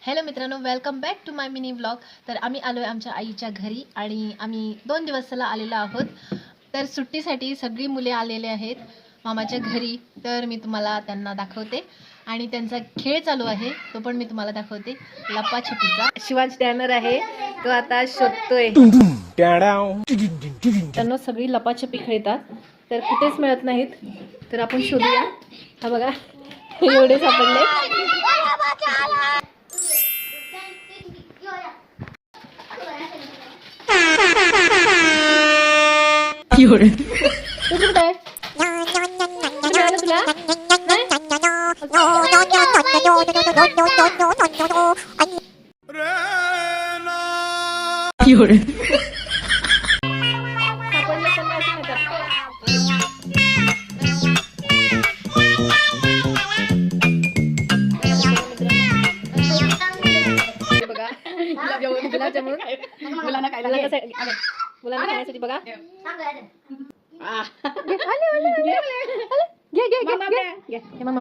Hello मित्रांनो, welcome back to my mini vlog. तर आम्ही आलोय आमच्या आईच्या घरी आणि आम्ही 2 दिवसाला आलेलो आहोत। तर सुट्टीसाठी सगळी मुले आलेले आहेत मामाच्या घरी। तर मी तुम्हाला त्यांना दाखवते आणि त्यांचा खेळ चालू आहे तो पण मी तुम्हाला दाखवते, लपाछपीचा। शिवांश डॅनर आहे, तो आता शोधतोय। त्यांना सगळी लपाछपी खेळतात तर कुठेच मिळत नाहीत, तर आपण शोधूया। हा बघा, एवढे सापडले। मुलांना खाण्यासाठी बघा।